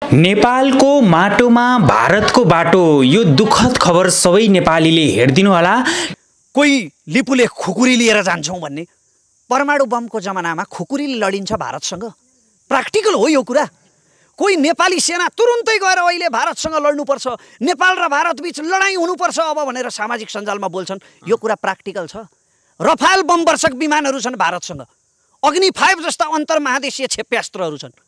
नेपालको माटोमा भारतको बाटो, यो दुःखद खबर सबै नेपालीले हेरिदिनु होला। कोही लिपुले खुकुरी लिएर जान्छौँ भन्ने, परमाणु बमको जमानामा खुकुरीले लडिन्छ भारतसँग? प्र्याक्टिकल हो यो कुरा? कोही नेपाली सेना तुरुन्तै गएर अहिले भारतसँग लड्नुपर्छ, नेपाल र भारत बीच लडाईँ हुनुपर्छ अब भनेर सामाजिक सञ्जालमा बोल्छन्। यो कुरा प्र्याक्टिकल छ? रफाल बमवर्षक विमानहरू छन् भारतसँग, अग्नि 5 जस्ता अन्तर्महादेशीय क्षेप्यास्त्रहरू छन्।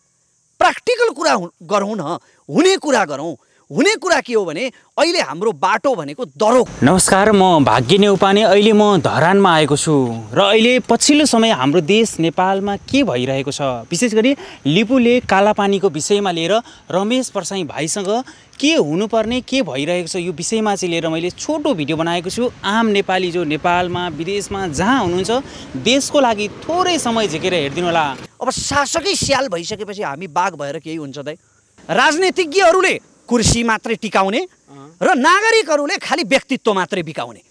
प्र्याक्टिकल कुरा गरौँ न, हुने कुरा गरौँ। हुने कुरा के हो भने अहिले हाम्रो बाटो भनेको दरो। नमस्कार, म भाग्य नेउपाने। अहिले म धरानमा आएको छु र अहिले पछिल्लो समय हाम्रो देश नेपालमा के भइरहेको छ, विशेष गरी लिपुलेक कालापानीको विषयमा लिएर रमेश परसाई भाइसँग के हुनुपर्ने, के भइरहेको छ, यो विषयमा चाहिँ लिएर मैले छोटो भिडियो बनाएको छु। आम नेपाली जो नेपालमा विदेशमा जहाँ हुनुहुन्छ देशको लागि थोरै समय झिकेर हेरिदिनु होला। अब शासकै स्याल भइसकेपछि हामी बाघ भएर केही हुन्छ दाइ? राजनीतिज्ञहरूले कुर्सी मात्रै टिकाउने र नागरिकहरूले खालि व्यक्तित्व मात्रै बिकाउने,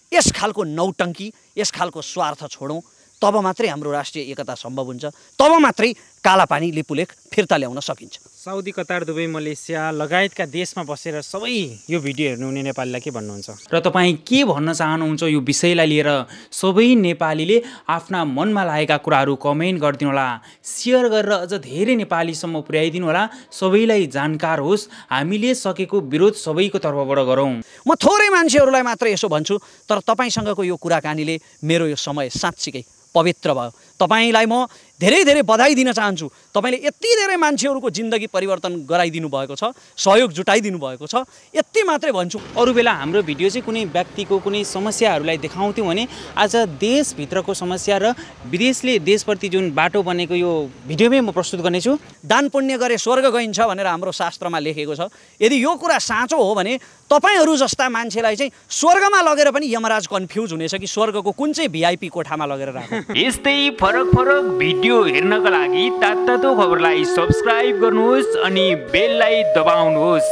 यस खालको नौटङ्की, यस खालको स्वार्थ छोडौँ। तब मात्रै हाम्रो राष्ट्रिय एकता सम्भव हुन्छ, तब मात्रै कालापानी लिपुलेक फिर्ता ल्याउन सकिन्छ। साउदी, कतार, दुबई, मलेसिया लगायतका देशमा बसेर सबै यो भिडियो हेर्नुहुने नेपालीलाई के भन्नुहुन्छ र तपाईँ के भन्न चाहनुहुन्छ यो विषयलाई लिएर? सबै नेपालीले आफ्ना मनमा लागेका कुराहरू कमेन्ट गरिदिनु होला, सेयर गरेर अझ धेरै नेपालीसम्म पुर्याइदिनु होला, सबैलाई जानकार होस्। हामीले सकेको विरोध सबैको तर्फबाट गरौँ। म थोरै मान्छेहरूलाई मात्रै यसो भन्छु, तर तपाईँसँगको यो कुराकानीले मेरो यो समय साँच्चीकै पवित्र भयो। तपाईँलाई म धेरै धेरै बधाई दिन चाहन्छु। तपाईँले यति धेरै मान्छेहरूको जिन्दगी परिवर्तन गराइदिनु भएको छ, सहयोग जुटाइदिनु भएको छ, यति मात्रै भन्छु। अरू बेला हाम्रो भिडियो चाहिँ कुनै व्यक्तिको कुनै समस्याहरूलाई देखाउँथ्यौँ भने आज देशभित्रको समस्या र विदेशले देशप्रति जुन बाटो बनेको यो भिडियोमै म प्रस्तुत गर्नेछु। दान पुण्य गरे स्वर्ग गइन्छ भनेर हाम्रो शास्त्रमा लेखेको छ। यदि यो कुरा साँचो हो भने तपाईँहरू जस्ता मान्छेलाई चाहिँ स्वर्गमा लगेर पनि यमराज कन्फ्युज हुनेछ कि स्वर्गको कुन चाहिँ भिआइपी कोठामा लगेर राख्नु। यस्तै फरक फरक भिडियो हेर्नका लागि तातो खबरलाई सब्स्क्राइब गर्नुहोस् अनि बेललाई दबाउनुहोस्।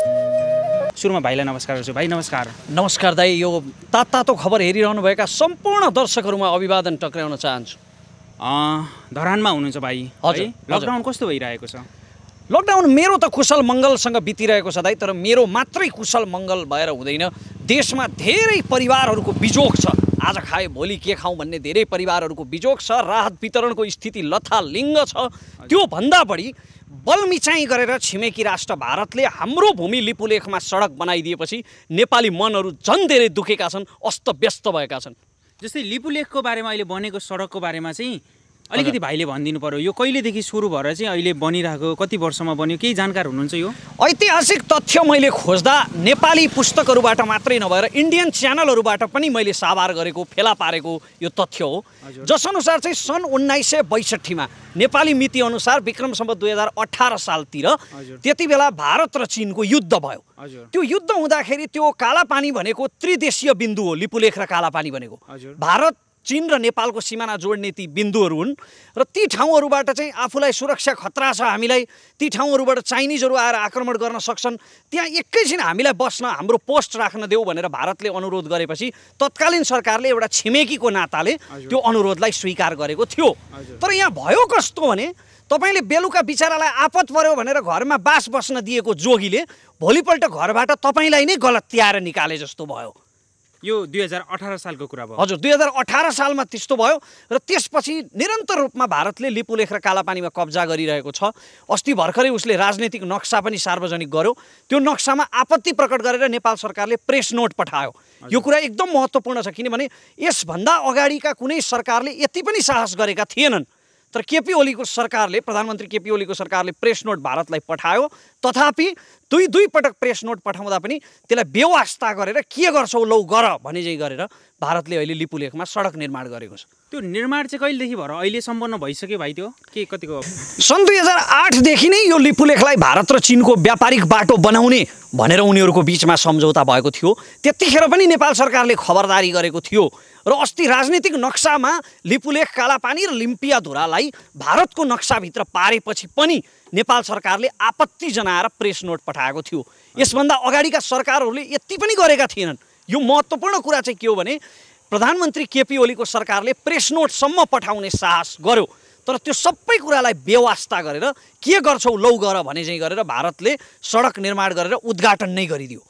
सुरुमा भाइलाई नमस्कार गर्छु। भाइ नमस्कार। नमस्कार दाइ। यो तातो खबर हेरिरहनुभएका सम्पूर्ण दर्शकहरूमा अभिवादन टक्राउन चाहन्छु। धरानमा हुनुहुन्छ भाइ? हजुर। लकडाउन कस्तो भइरहेको छ? लकडाउन मेरो त कुशल मङ्गलसँग बितिरहेको छ दाइ, तर मेरो मात्रै कुशल मङ्गल भएर हुँदैन। देशमा धेरै परिवारहरूको बिजोग छ। आज खाए भोलि के खाउँ भन्ने धेरै परिवारहरूको बिजोग छ। राहत वितरणको स्थिति लथालिङ्ग छ। त्यो भन्दा बढी बलमिचाइ गरेर छिमेकी राष्ट्र भारतले हाम्रो भूमि लिपुलेखमा सडक बनाइदिएपछि नेपाली मनहरू झन् धेरै दुखेका छन्, अस्तव्यस्त भएका छन्। जस्तै लिपुलेखको बारेमा अहिले बनेको सडकको बारेमा चाहिँ अलिकति भाइले भनिदिनु पर्यो। यो कहिलेदेखि सुरु भएर चाहिँ अहिले बनिरहेको, कति वर्षमा बन्यो, केही जानकार हुनुहुन्छ? यो ऐतिहासिक तथ्य मैले खोज्दा नेपाली पुस्तकहरूबाट मात्रै नभएर इन्डियन च्यानलहरूबाट पनि मैले साभार गरेको, फेला पारेको यो तथ्य हो। जसअनुसार चाहिँ सन् 1962 मा नेपाली मिति अनुसार विक्रम सम्वत 2018 सालतिर त्यति बेला भारत र चीनको युद्ध भयो। त्यो युद्ध हुँदाखेरि त्यो कालापानी भनेको त्रिदेशीय बिन्दु हो। लिपुलेख र कालापानी भनेको भारत, चीन र नेपालको सिमाना जोड्ने ती बिन्दुहरू हुन् र ती ठाउँहरूबाट चाहिँ आफूलाई सुरक्षा खतरा छ, हामीलाई ती ठाउँहरूबाट चाइनिजहरू आएर आक्रमण गर्न सक्छन्, त्यहाँ एकैछिन हामीलाई बस्न, हाम्रो पोस्ट राख्न देऊ भनेर भारतले अनुरोध गरेपछि तत्कालीन सरकारले एउटा छिमेकीको नाताले त्यो अनुरोधलाई स्वीकार गरेको थियो। तर यहाँ भयो कस्तो भने तपाईँले बेलुका बिचरालाई आपत पर्यो भनेर घरमा बास बस्न दिएको जोगीले भोलिपल्ट घरबाट तपाईँलाई नै गलत त्याएर निकाले जस्तो भयो। यो 2018 सालको कुरा भयो। हजुर, 2018 सालमा त्यस्तो भयो र त्यसपछि निरन्तर रूपमा भारतले लिपुलेख र कालापानीमा कब्जा गरिरहेको छ। अस्ति भर्खरै उसले राजनीतिक नक्सा पनि सार्वजनिक गर्यो। त्यो नक्सामा आपत्ति प्रकट गरेर नेपाल सरकारले प्रेस नोट पठायो। यो कुरा एकदम महत्त्वपूर्ण छ, किनभने यसभन्दा अगाडिका कुनै सरकारले यति पनि साहस गरेका थिएनन्। तर केपी ओलीको सरकारले, प्रधानमन्त्री केपी ओलीको सरकारले प्रेस नोट भारतलाई पठायो। तथापि दुई पटक प्रेस नोट पठाउँदा पनि त्यसलाई बेवास्ता गरेर के गर्छौ लौ गर भने चाहिँ गरेर भारतले अहिले लिपुलेखमा सडक निर्माण गरेको छ। त्यो निर्माण चाहिँ कहिलेदेखि भएर अहिले सम्पन्न भइसक्यो भाइ? त्यो के कतिको? सन् 2008 देखि नै यो लिपुलेखलाई भारत र चीनको व्यापारिक बाटो बनाउने भनेर उनीहरूको बिचमा सम्झौता भएको थियो। त्यतिखेर पनि नेपाल सरकारले खबरदारी गरेको थियो र अस्ति राजनीतिक नक्सामा लिपुलेख, कालापानी र लिम्पियाधुरालाई भारतको नक्साभित्र पारेपछि पनि नेपाल सरकारले आपत्ति जनाएर प्रेस नोट पठाएको थियो। यसभन्दा अगाडिका सरकारहरूले यति पनि गरेका थिएनन्। यो महत्त्वपूर्ण कुरा चाहिँ के हो भने प्रधानमन्त्री केपी ओलीको सरकारले प्रेस नोटसम्म पठाउने साहस गर्यो। तर त्यो सबै कुरालाई बेवास्ता गरेर के गर्छौ लौ गर भने चाहिँ गरेर भारतले सडक निर्माण गरेर उद्घाटन नै गरिदियो।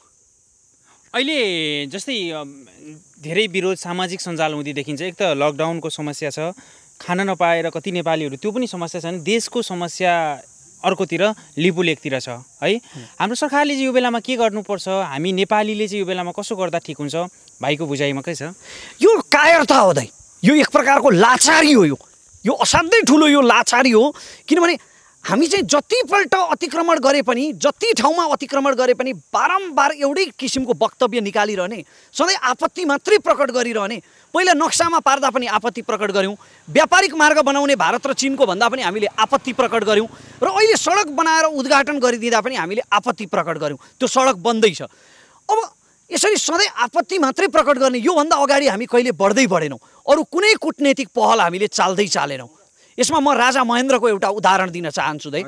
अहिले जस्तै धेरै विरोध सामाजिक सञ्जाल हुँदै देखिन्छ। एक त लकडाउनको समस्या छ, खान नपाएर कति नेपालीहरू त्यो पनि समस्या छन्। देशको समस्या अर्कोतिर लिपु लेकतिर छ है। हाम्रो सरकारले चाहिँ यो बेलामा के गर्नुपर्छ, हामी नेपालीले चाहिँ यो बेलामा कसो गर्दा ठिक हुन्छ, भाइको बुझाइमा के छ? यो कायरता हो दाइ, यो एक प्रकारको लाचारी हो। यो असाध्यै ठुलो यो लाचारी हो। किनभने हामी चाहिँ जतिपल्ट अतिक्रमण गरे पनि, जति ठाउँमा अतिक्रमण गरे पनि बारम्बार एउटै किसिमको वक्तव्य निकालिरहने, सधैँ आपत्ति मात्रै प्रकट गरिरहने। पहिला नक्सामा पार्दा पनि आपत्ति प्रकट गऱ्यौँ, व्यापारिक मार्ग बनाउने भारत र चीनको भन्दा पनि हामीले आपत्ति प्रकट गऱ्यौँ, र अहिले सडक बनाएर उद्घाटन गरिदिँदा पनि हामीले आपत्ति प्रकट गऱ्यौँ। त्यो सडक बन्दैछ। अब यसरी सधैँ आपत्ति मात्रै प्रकट गर्ने, योभन्दा अगाडि हामी कहिले बढ्दै बढेनौँ। अरू कुनै कूटनैतिक पहल हामीले चाल्दै चालेनौँ। यसमा म राजा महेन्द्रको एउटा उदाहरण दिन चाहन्छु दाइ।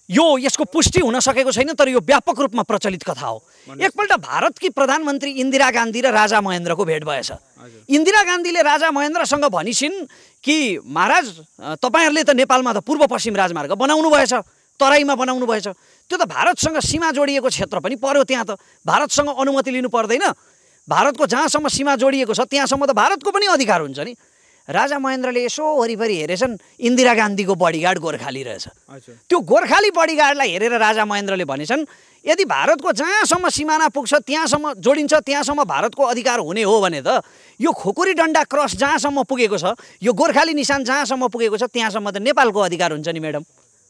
यसको पुष्टि हुन सकेको छैन, तर यो व्यापक रूपमा प्रचलित कथा हो। एकपल्ट भारतकी प्रधानमन्त्री इन्दिरा गान्धी र राजा महेन्द्रको भेट भएछ। इन्दिरा गान्धीले राजा महेन्द्रसँग भनिसिन् कि महाराज, तपाईँहरूले त नेपालमा त पूर्व पश्चिम राजमार्ग बनाउनु भएछ, तराईमा बनाउनु भएछ, त्यो त भारतसँग सीमा जोडिएको क्षेत्र पनि पर्यो। त्यहाँ त भारतसँग अनुमति लिनु पर्दैन। भारतको जहाँसम्म सीमा जोडिएको छ त्यहाँसम्म त भारतको पनि अधिकार हुन्छ नि। राजा महेन्द्रले यसो वरिपरि हेरेछन्, इन्दिरा गान्धीको बडीगार्ड गोर्खाली रहेछ। त्यो गोर्खाली बडीगार्डलाई हेरेर राजा महेन्द्रले भनेछन्, यदि भारतको जहाँसम्म सिमाना पुग्छ त्यहाँसम्म जोडिन्छ, त्यहाँसम्म भारतको अधिकार हुने हो भने त यो खुकुरी डन्डा क्रस जहाँसम्म पुगेको छ, यो गोर्खाली निशान जहाँसम्म पुगेको छ त्यहाँसम्म त नेपालको अधिकार हुन्छ नि म्याडम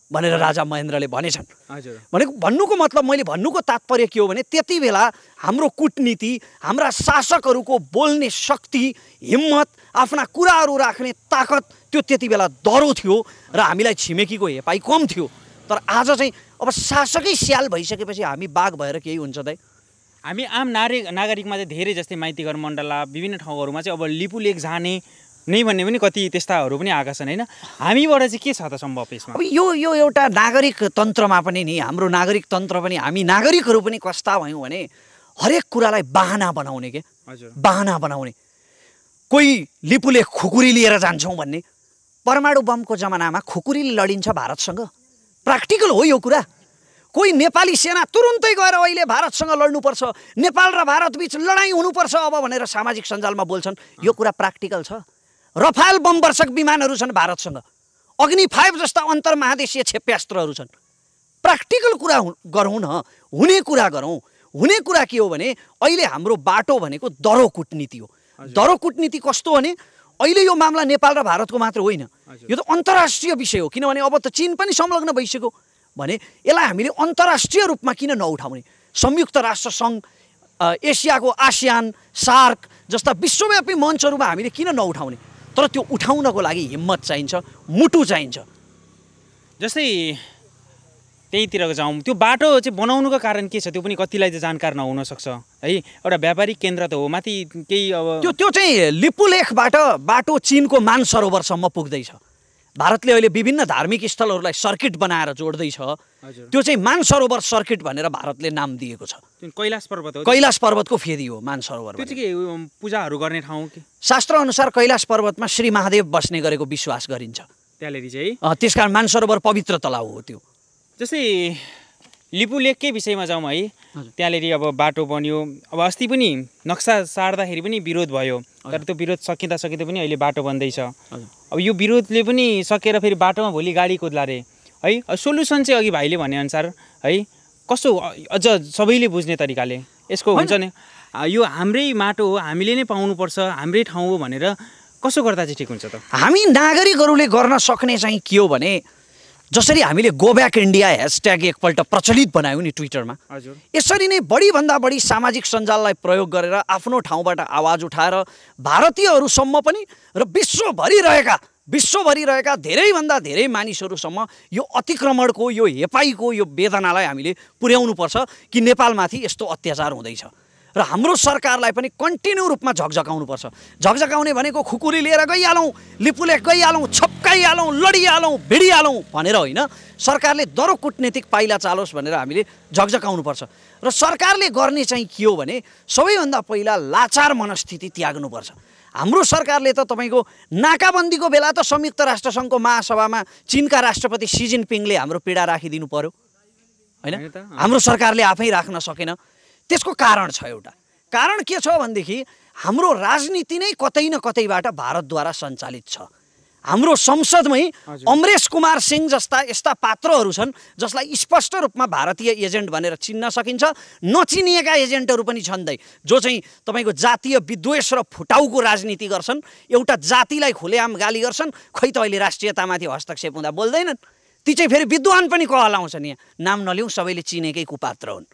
भनेर राजा महेन्द्रले भनेछन्। भनेको भन्नुको मतलब, मैले भन्नुको तात्पर्य के हो भने त्यति बेला हाम्रो कूटनीति, हाम्रा शासकहरूको बोल्ने शक्ति, हिम्मत, आफ्ना कुराहरू राख्ने ताकत त्यो त्यति बेला दह्रो थियो र हामीलाई छिमेकीको हेपाई कम थियो। तर आज चाहिँ अब शासकै स्याल भइसकेपछि हामी बाघ भएर केही हुन्छ दाइ? हामी आम नागरिकमा चाहिँ धेरै जस्तै माइतीघर मण्डला विभिन्न ठाउँहरूमा चाहिँ अब लिपु लेक जाने नै भन्ने पनि कति त्यस्ताहरू पनि आएका छन् होइन। हामीबाट चाहिँ के छ त सम्भव यसमा? अब यो एउटा नागरिक तन्त्रमा पनि नि, हाम्रो नागरिक तन्त्र पनि, हामी नागरिकहरू पनि कस्ता भयौँ भने हरेक कुरालाई बाहना बनाउने के बाहना बनाउने। कोही लिपु लेक खुकुरी लिएर जान्छौँ भन्ने, परमाणु बमको जमानामा खुकुरीले लडिन्छ भारतसँग, प्र्याक्टिकल हो यो कुरा। कोही नेपाली सेना तुरुन्तै गएर अहिले भारतसँग लड्नुपर्छ, नेपाल र भारत बीच लडाइँ हुनुपर्छ अब भनेर सामाजिक सञ्जालमा बोल्छन्। यो कुरा प्र्याक्टिकल छ। रफाल बम वर्षक विमानहरू छन् भारतसँग, अग्नि 5 जस्ता अन्तर्महादेशीय क्षेप्यास्त्रहरू छन्। प्र्याक्टिकल कुरा गरौँ न, हुने कुरा गरौँ। हुने कुरा के हो भने अहिले हाम्रो बाटो भनेको दह्रो कूटनीति हो। दह्रो कूटनीति कस्तो भने अहिले यो मामला नेपाल र भारतको मात्र होइन, यो त अन्तर्राष्ट्रिय विषय हो। किनभने अब त चीन पनि संलग्न भइसक्यो भने यसलाई हामीले अन्तर्राष्ट्रिय रूपमा किन नउठाउने? संयुक्त राष्ट्र सङ्घ, एसियाको आसियान, सार्क जस्ता विश्वव्यापी मञ्चहरूमा हामीले किन नउठाउने? तर त्यो उठाउनको लागि हिम्मत चाहिन्छ, मुटु चाहिन्छ। जस्तै त्यहीतिर जाउँ, त्यो बाटो चाहिँ बनाउनुको कारण के छ त्यो पनि कतिलाई चाहिँ जानकार नहुन सक्छ है। एउटा व्यापारिक केन्द्र त हो, माथि केही अब त्यो चाहिँ लिपु लेकबाट बाटो चीनको मानसरोवरसम्म पुग्दैछ। भारतले अहिले विभिन्न धार्मिक स्थलहरूलाई सर्किट बनाएर जोड्दैछ। त्यो चाहिँ मानसरोवर सर्किट भनेर भारतले नाम दिएको छ। कैलाश पर्वत हो, कैलाश पर्वतको फेदी हो मानसरोवर। त्यो चाहिँ के पूजाहरू गर्ने ठाउँ कि? शास्त्र अनुसार कैलाश पर्वतमा श्री महादेव बस्ने गरेको विश्वास गरिन्छ। त्यहाँनिर चाहिँ त्यसकारण मानसरोवर पवित्र तलाउ हो त्यो। जस्तै लिपु लेककै विषयमा जाउँ है, त्यहाँनिर अब बाटो बन्यो, अब अस्ति पनि नक्सा सार्दाखेरि पनि विरोध भयो, तर त्यो विरोध सकिँदा पनि अहिले बाटो बन्दैछ। अब यो विरोधले पनि सकेर फेरि बाटोमा भोलि गाडी कुद्ला रे है। सोल्युसन चाहिँ अघि भाइले भनेअनुसार है कस्तो अझ सबैले बुझ्ने तरिकाले यसको हुन्छ नि, यो हाम्रै माटो हो, हामीले नै पाउनुपर्छ, हाम्रै ठाउँ हो भनेर कसो गर्दा चाहिँ ठिक हुन्छ त? हामी नागरिकहरूले गर्न सक्ने चाहिँ के हो भने जसरी हामीले गो ब्याक इन्डिया ह्यासट्याग एकपल्ट प्रचलित बनायौँ नि ट्विटरमा, यसरी नै बढीभन्दा बढी सामाजिक सञ्जाललाई प्रयोग गरेर आफ्नो ठाउँबाट आवाज उठाएर भारतीयहरूसम्म पनि र विश्वभरि रहेका धेरैभन्दा धेरै मानिसहरूसम्म यो अतिक्रमणको, यो हेपाईको, यो वेदनालाई हामीले पुर्याउनुपर्छ कि नेपालमाथि यस्तो अत्याचार हुँदैछ। र हाम्रो सरकारलाई पनि कन्टिन्यू रूपमा झकझकाउनुपर्छ। झकझकाउने भनेको खुकुरी लिएर गइहालौँ, लिपु लेक गइहालौँ, छप्काइहालौँ, लडिहालौँ, भिडिहालौँ भनेर होइन। सरकारले दह्रो कूटनीतिक पाइला चालोस् भनेर हामीले झकझकाउनुपर्छ। र सरकारले गर्ने चाहिँ के हो भने सबैभन्दा पहिला लाचार मनस्थिति त्याग्नुपर्छ। हाम्रो सरकारले त तपाईँको नाकाबन्दीको बेला त संयुक्त राष्ट्रसङ्घको महासभामा चीनका राष्ट्रपति सी जिनपिङले हाम्रो पीडा राखिदिनु पर्यो होइन? हाम्रो सरकारले आफै राख्न सकेन। त्यसको कारण छ, एउटा कारण के छ भनेदेखि हाम्रो राजनीति नै कतै न कतैबाट भारतद्वारा सञ्चालित छ। हाम्रो संसदमै अमरेश कुमार सिंह जस्ता यस्ता पात्रहरू छन् जसलाई स्पष्ट रूपमा भारतीय एजेन्ट भनेर चिन्न सकिन्छ। नचिनिएका एजेन्टहरू पनि छन् जो चाहिँ तपाईँको जातीय विद्वेष र फुटाउको राजनीति गर्छन्, एउटा जातिलाई खुलेआम गाली गर्छन्, खै त अहिले राष्ट्रियतामाथि हस्तक्षेप हुँदा बोल्दैनन्। ती चाहिँ फेरि विद्वान पनि कहलाउँछन्, यहाँ नाम नलिउँ, सबैले चिनेकै कुपात्र हुन्।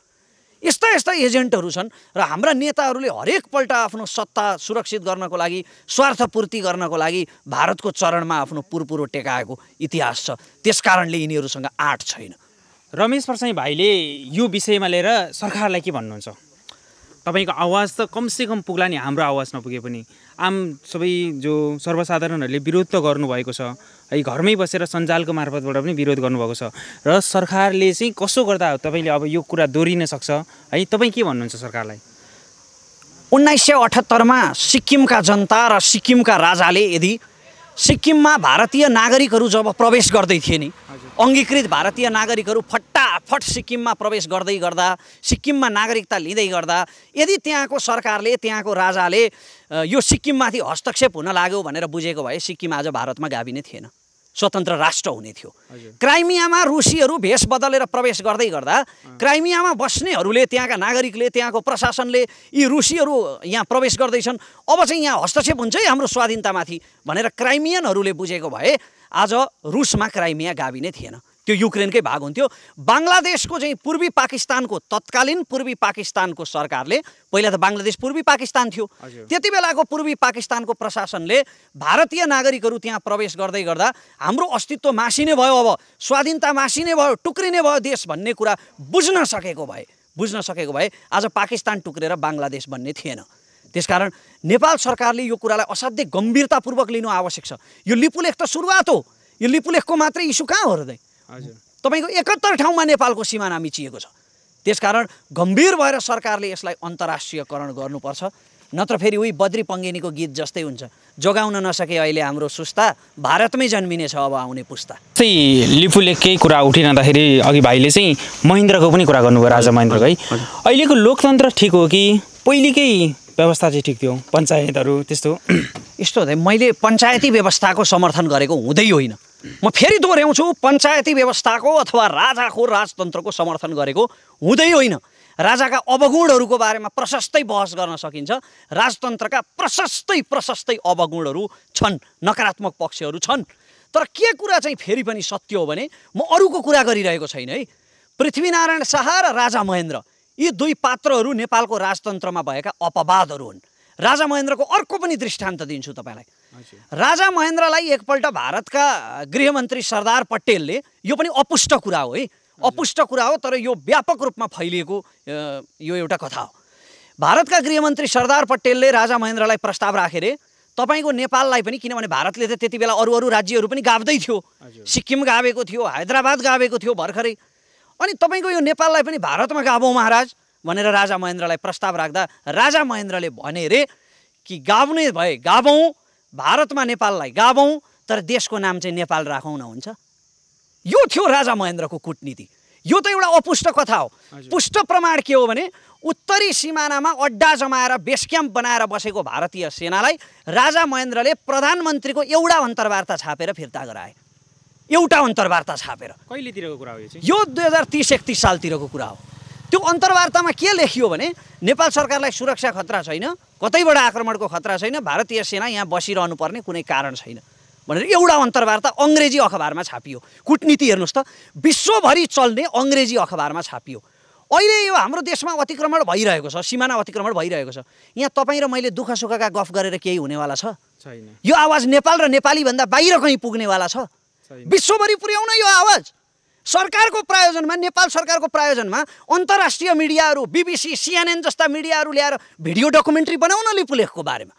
यस्ता यस्ता एजेन्टहरू छन् र हाम्रा नेताहरूले हरेकपल्ट आफ्नो सत्ता सुरक्षित गर्नको लागि, स्वार्थपूर्ति गर्नको लागि भारतको चरणमा आफ्नो पुरपुरो टेकाएको इतिहास छ। त्यसकारणले यिनीहरूसँग आँट छैन। रमेश परसाई भाइले यो विषयमा लिएर सरकारलाई के भन्नुहुन्छ? तपाईँको आवाज त कमसेकम पुग्ला नि, हाम्रो आवाज नपुगे पनि आम सबै जो सर्वसाधारणहरूले विरोध त गर्नुभएको छ है, घरमै बसेर सञ्जालको मार्फतबाट पनि विरोध गर्नुभएको छ र सरकारले चाहिँ कसो गर्दा तपाईँले अब यो कुरा दोहोरिन सक्छ है? तपाईँ के भन्नुहुन्छ सरकारलाई? 1978मा सिक्किमका जनता र सिक्किमका राजाले यदि सिक्किममा भारतीय नागरिकहरू जब प्रवेश गर्दै थिए नि, अङ्गीकृत भारतीय नागरिकहरू फटाफट सिक्किममा प्रवेश गर्दै गर्दा, सिक्किममा नागरिकता लिँदै गर्दा यदि त्यहाँको सरकारले, त्यहाँको राजाले यो सिक्किममाथि हस्तक्षेप हुन लाग्यो भनेर बुझेको भए सिक्किम आज भारतमा गाभिने थिएन, स्वतन्त्र राष्ट्र हुने थियो। क्राइमियामा रुसीहरू भेष बदलेर प्रवेश गर्दै गर्दा क्राइमियामा बस्नेहरूले, त्यहाँका नागरिकले, त्यहाँको प्रशासनले यी रुसीहरू यहाँ प्रवेश गर्दैछन्, अब चाहिँ यहाँ हस्तक्षेप हुन्छ है हाम्रो स्वाधीनतामाथि भनेर क्राइमियनहरूले बुझेको भए आज रुसमा क्राइमिया गाभिने थिएन, त्यो युक्रेनकै भाग हुन्थ्यो। बङ्गलादेशको चाहिँ पूर्वी पाकिस्तानको, तत्कालीन पूर्वी पाकिस्तानको सरकारले, पहिला त बङ्गलादेश पूर्वी पाकिस्तान थियो, त्यति बेलाको पूर्वी पाकिस्तानको प्रशासनले भारतीय नागरिकहरू त्यहाँ प्रवेश गर्दै गर्दा हाम्रो अस्तित्व मासिने भयो, अब स्वाधीनता मासिने भयो, टुक्रिने भयो देश भन्ने कुरा बुझ्न सकेको भए आज पाकिस्तान टुक्रेर बङ्गलादेश बन्ने थिएन। त्यसकारण नेपाल सरकारले यो कुरालाई असाध्यै गम्भीरतापूर्वक लिनु आवश्यक छ। यो लिपुलेख त सुरुवात हो, यो लिपुलेखको मात्रै इस्यु कहाँ हो र? तपाईँको 71 ठाउँमा नेपालको सिमाना मिचिएको छ। त्यसकारण गम्भीर भएर सरकारले यसलाई अन्तर्राष्ट्रियकरण गर्नुपर्छ, नत्र फेरि उही बद्री पङ्गेनीको गीत जस्तै हुन्छ, जोगाउन नसके अहिले हाम्रो सुस्ता, भारतमै जन्मिनेछ अब आउने पुस्ता। त्यही लिपुलेखकै कुरा उठिरहँदाखेरि अघि भाइले चाहिँ महेन्द्रको पनि कुरा गर्नुभयो, राजा महेन्द्रको है। अहिलेको लोकतन्त्र ठिक हो कि पहिलेकै व्यवस्था चाहिँ ठिक थियो, पञ्चायतहरू त्यस्तो? यस्तो हुँदै मैले पञ्चायती व्यवस्थाको समर्थन गरेको हुँदै होइन, म फेरि दोहोऱ्याउँछु, पञ्चायती व्यवस्थाको अथवा राजाको राजतन्त्रको समर्थन गरेको हुँदै होइन। राजाका अवगुणहरूको बारेमा प्रशस्तै बहस गर्न सकिन्छ, राजतन्त्रका प्रशस्तै अवगुणहरू छन्, नकारात्मक पक्षहरू छन्। तर के कुरा चाहिँ फेरि पनि सत्य हो भने म अरूको कुरा गरिरहेको छैन है। पृथ्वीनारायण शाह र राजा महेन्द्र यी दुई पात्रहरू नेपालको राजतन्त्रमा भएका अपवादहरू हुन्। राजा महेन्द्रको अर्को पनि दृष्टान्त दिन्छु तपाईँलाई। राजा महेन्द्रलाई एकपल्ट भारतका गृहमन्त्री सरदार पटेलले, यो पनि अपुष्ट कुरा हो है, अपुष्ट कुरा हो तर यो व्यापक रूपमा फैलिएको यो एउटा कथा हो। भारतका गृहमन्त्री सरदार पटेलले राजा महेन्द्रलाई प्रस्ताव राखे रे, तपाईँको नेपाललाई पनि, किनभने भारतले त त्यति बेला अरू राज्यहरू पनि गाभ्दै थियो, सिक्किम गाभेको थियो, हैदराबाद गाभेको थियो भर्खरै, अनि तपाईँको यो नेपाललाई पनि भारतमा गाभौँ महाराज भनेर राजा महेन्द्रलाई प्रस्ताव राख्दा राजा महेन्द्रले भने रे कि गाभ्ने भए गाभौँ, भारतमा नेपाललाई गाभौँ, तर देशको नाम चाहिँ नेपाल राखौँ न हुन्छ। यो थियो राजा महेन्द्रको कूटनीति। यो त एउटा अपुष्ट कथा हो। पुष्ट प्रमाण के हो भने उत्तरी सिमानामा अड्डा जमाएर बेस क्याम्प बनाएर बसेको भारतीय सेनालाई राजा महेन्द्रले प्रधानमन्त्रीको एउटा अन्तर्वार्ता छापेर फिर्ता गराए। एउटा अन्तर्वार्ता छापेर। कहिलेतिरको कुरा हो यो? 2030-31 सालतिरको कुरा हो। त्यो अन्तर्वार्तामा के लेखियो भने नेपाल सरकारलाई सुरक्षा खतरा छैन, कतैबाट आक्रमणको खतरा छैन, भारतीय सेना यहाँ बसिरहनु पर्ने कुनै कारण छैन भनेर एउटा अन्तर्वार्ता अङ्ग्रेजी अखबारमा छापियो। कूटनीति हेर्नुहोस् त, विश्वभरि चल्ने अङ्ग्रेजी अखबारमा छापियो। अहिले यो हाम्रो देशमा अतिक्रमण भइरहेको छ, सिमाना अतिक्रमण भइरहेको छ। यहाँ तपाईँ र मैले दुःख सुखका गफ गरेर केही हुनेवाला छ छैन। यो आवाज नेपाल र नेपालीभन्दा बाहिर कहीँ पुग्नेवाला छ? विश्वभरि पुर्याउन यो आवाज सरकारको प्रायोजनमा, नेपाल सरकारको प्रायोजनमा अन्तर्राष्ट्रिय मिडियाहरू, BBC, CNN जस्ता मिडियाहरू ल्याएर भिडियो डकुमेन्ट्री बनाउन लिपुलेखको बारेमा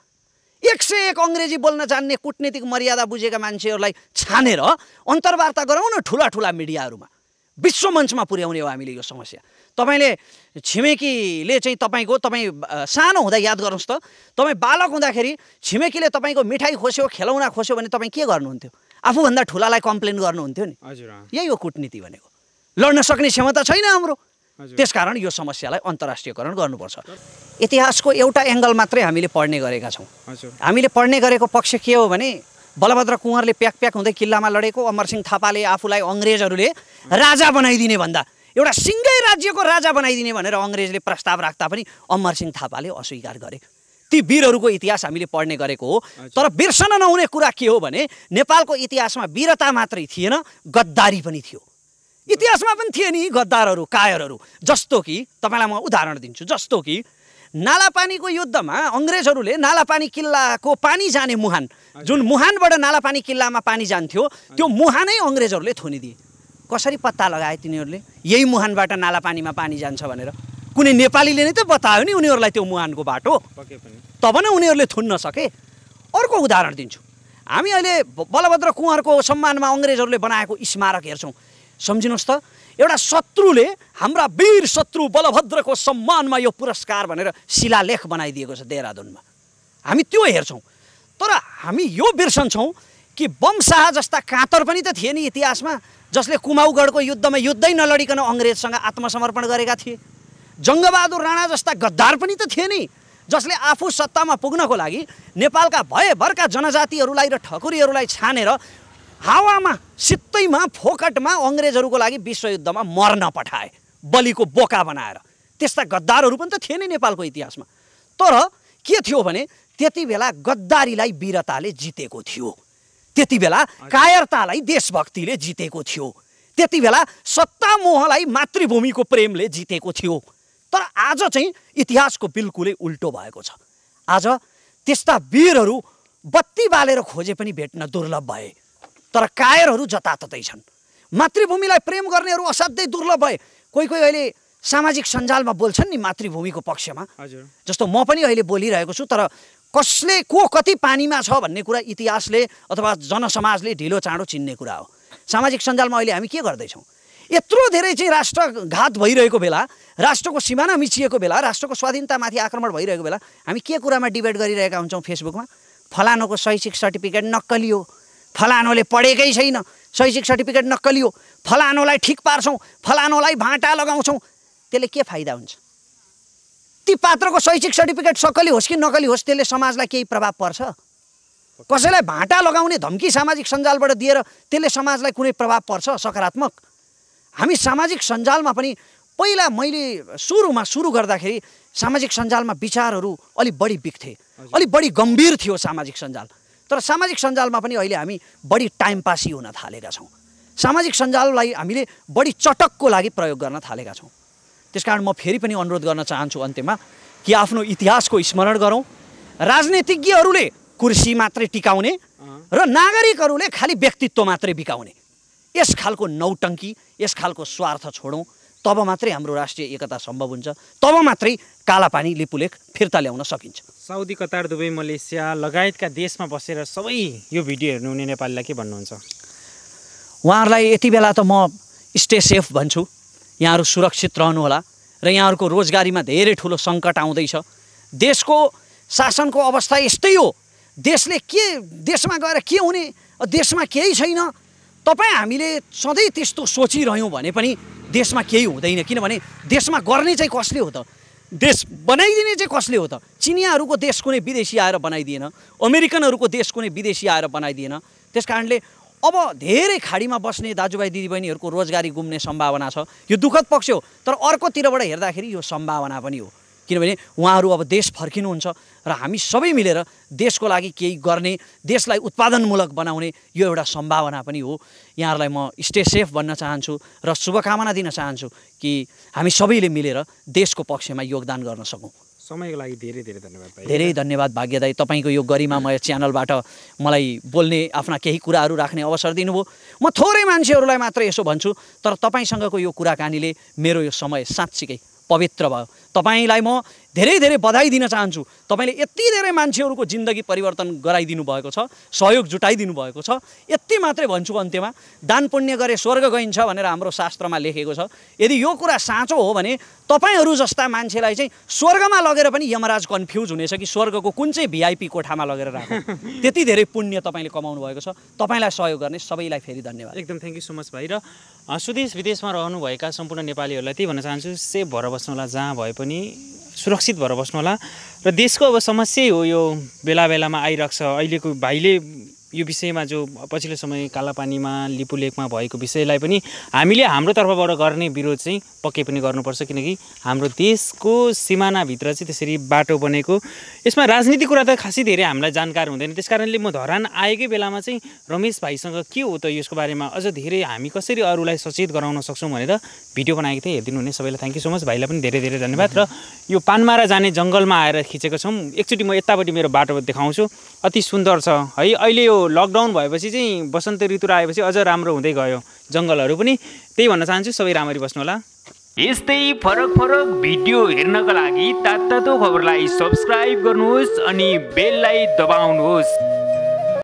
101 अङ्ग्रेजी बोल्न जान्ने कूटनीतिक मर्यादा बुझेका मान्छेहरूलाई छानेर अन्तर्वार्ता गराउन ठुला ठुला मिडियाहरूमा। विश्व मञ्चमा पुर्याउने हो हामीले यो समस्या। तपाईँले छिमेकीले चाहिँ तपाईँ सानो हुँदा याद गर्नुहोस् त, तपाईँ बालक हुँदाखेरि छिमेकीले तपाईँको मिठाई खोस्यो, खेलौना खोस्यो भने तपाईँ के गर्नुहुन्थ्यो? आफूभन्दा ठुलालाई कम्प्लेन गर्नुहुन्थ्यो नि। हजुर, यही हो कुटनीति भनेको। लड्न सक्ने क्षमता छैन हाम्रो, त्यसकारण यो समस्यालाई अन्तर्राष्ट्रियकरण गर्नुपर्छ। इतिहासको एउटा एङ्गल मात्रै हामीले पढ्ने गरेका छौँ। हामीले पढ्ने गरेको पक्ष के हो भने बलभद्र कुँवरले प्याक हुँदै किल्लामा लडेको, अमरसिंह थापाले आफूलाई अङ्ग्रेजहरूले राजा बनाइदिने भन्दा एउटा सिङ्गै राज्यको राजा बनाइदिने भनेर अङ्ग्रेजले प्रस्ताव राख्दा पनि अमरसिंह थापाले अस्वीकार गरे। ती वीरहरूको इतिहास हामीले पढ्ने गरेको हो। तर बिर्सन नहुने कुरा के हो भने नेपालको इतिहासमा वीरता मात्रै थिएन, गद्दारी पनि थियो। इतिहासमा पनि थिए नि गद्दारहरू, कायरहरू। जस्तो कि तपाईँलाई म उदाहरण दिन्छु, जस्तो कि नालापानीको युद्धमा अङ्ग्रेजहरूले नालापानी किल्लाको पानी जाने मुहान, जुन मुहानबाट नालापानी किल्लामा पानी जान्थ्यो, त्यो मुहानै अङ्ग्रेजहरूले थुनिदिए। कसरी पत्ता लगाए तिनीहरूले यही मुहानबाट नालापानीमा पानी जान्छ भनेर? कुनै नेपालीले नै त बतायो नि उनीहरूलाई त्यो मुहानको बाटो, तब नै उनीहरूले थुन्न सके। अर्को उदाहरण दिन्छु, हामी अहिले बलभद्र कुँवरको सम्मानमा अङ्ग्रेजहरूले बनाएको स्मारक हेर्छौँ। सम्झिनुहोस् त, एउटा शत्रुले, हाम्रा वीर शत्रु बलभद्रको सम्मानमा यो पुरस्कार भनेर शिलालेख बनाइदिएको छ देहरादुनमा। हामी त्यो हेर्छौँ। तर हामी यो बिर्सन्छौँ कि बमशाह जस्ता कातर पनि त थिए नि इतिहासमा, जसले कुमाऊगढको युद्धमा युद्धै नलडिकन अङ्ग्रेजसँग आत्मसमर्पण गरेका थिए। जङ्गबहादुर राणा जस्ता गद्दार पनि त थिए नि, जसले आफू सत्तामा पुग्नको लागि नेपालका भयभरका जनजातिहरूलाई र ठकुरीहरूलाई छानेर हावामा, सित्तैमा, फोकटमा अङ्ग्रेजहरूको लागि विश्वयुद्धमा मर्न पठाए, बलिको बोका बनाएर। त्यस्ता गद्दारहरू पनि त थिए नि नेपालको इतिहासमा। तर के थियो भने त्यति बेला गद्दारीलाई वीरताले जितेको थियो, त्यति बेला कायरतालाई देशभक्तिले जितेको थियो, त्यति बेला सत्ता मोहलाई मातृभूमिको प्रेमले जितेको थियो। तर आज चाहिँ इतिहासको बिल्कुलै उल्टो भएको छ। आज त्यस्ता वीरहरू बत्ती बालेर खोजे पनि भेट्न दुर्लभ भए। तर कायरहरू जताततै छन्। मातृभूमिलाई प्रेम गर्नेहरू असाध्यै दुर्लभ भए। कोही अहिले सामाजिक सञ्जालमा बोल्छन् नि मातृभूमिको पक्षमा। जस्तो म पनि अहिले बोलिरहेको छु, तर कसले को कति पानीमा छ भन्ने कुरा इतिहासले अथवा जनसमाजले ढिलो चाँडो चिन्ने कुरा हो। सामाजिक सञ्जालमा अहिले हामी के गर्दैछौँ? यत्रो धेरै चाहिँ राष्ट्रघात भइरहेको बेला, राष्ट्रको सिमाना मिचिएको बेला, राष्ट्रको स्वाधीनतामाथि आक्रमण भइरहेको बेला हामी के कुरामा डिबेट गरिरहेका हुन्छौँ फेसबुकमा? फलानुको शैक्षिक सर्टिफिकेट नक्कली हो, फलानुले पढेकै छैन, शैक्षिक सर्टिफिकेट नक्कली हो, फलानुलाई ठिक पार्छौँ, फलानुलाई भाँटा लगाउँछौँ। त्यसले के फाइदा हुन्छ? ती पात्रको शैक्षिक सर्टिफिकेट सक्कली होस् कि नकली होस्, त्यसले समाजलाई केही प्रभाव पर्छ? कसैलाई भाँटा लगाउने धम्की सामाजिक सञ्जालबाट दिएर त्यसले समाजलाई कुनै प्रभाव पर्छ सकारात्मक? हामी सामाजिक सञ्जालमा पनि पहिला मैले सुरु गर्दाखेरि सामाजिक सञ्जालमा विचारहरू अलिक बढी बिक्थे, अलिक बढी गम्भीर थियो सामाजिक सञ्जाल। तर सामाजिक सञ्जालमा पनि अहिले हामी बढी टाइम पासी हुन थालेका छौँ। सामाजिक सञ्जाललाई हामीले बढी चटकको लागि प्रयोग गर्न थालेका छौँ। त्यसकारण म फेरि पनि अनुरोध गर्न चाहन्छु अन्त्यमा कि आफ्नो इतिहासको स्मरण गरौँ। राजनीतिज्ञहरूले कुर्सी मात्रै टिकाउने र नागरिकहरूले खालि व्यक्तित्व मात्रै बिकाउने, यस खालको नौटङ्की, यस खालको स्वार्थ छोडौँ। तब मात्रै हाम्रो राष्ट्रिय एकता सम्भव हुन्छ, तब मात्रै कालापानी लिपुलेख फिर्ता ल्याउन सकिन्छ। साउदी, कतार, दुबई, मलेसिया लगायतका देशमा बसेर सबै यो भिडियो हेर्नुहुने नेपालीलाई के भन्नुहुन्छ? उहाँहरूलाई यति बेला त म स्टे सेफ भन्छु। यहाँहरू सुरक्षित रहनुहोला र यहाँहरूको रोजगारीमा धेरै ठुलो सङ्कट आउँदैछ। देशको शासनको अवस्था यस्तै हो। देशमा गएर के हुने, देशमा केही छैन। हामीले सधैँ त्यस्तो सोचिरह्यौँ भने पनि देशमा केही हुँदैन। किनभने देशमा गर्ने चाहिँ कसले हो त? देश बनाइदिने चाहिँ कसले हो त? चिनियाहरूको देश कुनै विदेशी आएर बनाइदिएन, अमेरिकनहरूको देश कुनै विदेशी आएर बनाइदिएन। त्यस कारणले अब धेरै खाडीमा बस्ने दाजुभाइ दिदीबहिनीहरूको रोजगारी गुम्ने सम्भावना छ। यो दुःखद पक्ष हो। तर अर्कोतिरबाट हेर्दाखेरि यो सम्भावना पनि हो, किनभने उहाँहरू अब देश फर्किनुहुन्छ र हामी सबै मिलेर देशको लागि केही गर्ने, देशलाई उत्पादनमूलक बनाउने यो एउटा सम्भावना पनि हो। यहाँहरूलाई म स्टे सेफ भन्न चाहन्छु र शुभकामना दिन चाहन्छु कि हामी सबैले मिलेर देशको पक्षमा योगदान गर्न सकौँ। समयको लागि धेरै धेरै धन्यवाद भाइ। धेरै धन्यवाद भाग्य दाइ, तपाईँको यो गरिमामय च्यानलबाट मलाई बोल्ने, आफ्ना केही कुराहरू राख्ने अवसर दिनुभयो। म थोरै मान्छेहरूलाई मात्र यसो भन्छु, तर तपाईँसँगको यो कुराकानीले मेरो यो समय साँच्चीकै पवित्र भयो। तपाईँलाई म धेरै धेरै बधाई दिन चाहन्छु। तपाईँले यति धेरै मान्छेहरूको जिन्दगी परिवर्तन गराइदिनु भएको छ, सहयोग जुटाइदिनु भएको छ। यति मात्रै भन्छु अन्त्यमा, दान पुण्य गरे स्वर्ग गइन्छ भनेर हाम्रो शास्त्रमा लेखेको छ। यदि यो कुरा साँचो हो भने तपाईँहरू जस्ता मान्छेलाई चाहिँ स्वर्गमा लगेर पनि यमराज कन्फ्युज हुनेछ कि स्वर्गको कुन चाहिँ भिआइपी कोठामा लगेर राख्नु। त्यति धेरै पुण्य तपाईँले कमाउनु भएको छ। तपाईँलाई सहयोग गर्ने सबैलाई फेरि धन्यवाद। एकदम थ्याङ्क यू सो मच भाइ। र स्वदेश विदेशमा रहनुभएका सम्पूर्ण नेपालीहरूलाई त्यही भन्न चाहन्छु, सेफ भएर बस्नुहोला, जहाँ भए पनि सुरक्षित भएर बस्नुहोला। र देशको अब समस्या हो यो, बेला बेलामा आइरहेको छ। अहिलेको भाइले यो विषयमा जो पछिल्लो समय कालापानीमा लिपु लेकमा भएको विषयलाई पनि हामीले हाम्रो तर्फबाट गर्ने विरोध चाहिँ पक्कै पनि गर्नुपर्छ, किनकि हाम्रो देशको सिमानाभित्र चाहिँ त्यसरी बाटो बनेको, यसमा राजनीतिक कुरा त खासै धेरै हामीलाई जानकार हुँदैन। त्यस कारणले म धरान आएकै बेलामा चाहिँ रमेश भाइसँग के हो त यसको बारेमा अझ धेरै हामी कसरी अरूलाई सचेत गराउन सक्छौँ भनेर भिडियो बनाएको थिएँ। हेरिदिनु हुने सबैलाई थ्याङ्क यू सो मच। भाइलाई पनि धेरै धेरै धन्यवाद। र यो पानमारा जाने जङ्गलमा आएर खिचेको छौँ। एकचोटि म यतापट्टि मेरो बाटो देखाउँछु, अति सुन्दर छ है। अहिले यो लकडाउन भएपछि चाहिँ वसन्त ऋतु आएपछि अझ राम्रो हुँदै गयो जङ्गलहरू पनि। त्यही भन्न चाहन्छु, सबै राम्ररी बस्नु होला। यस्तै फरक फरक भिडियो हेर्नका लागि तातो खबरलाई सब्स्क्राइब गर्नुहोस् अनि बेललाई दबाउनुहोस्।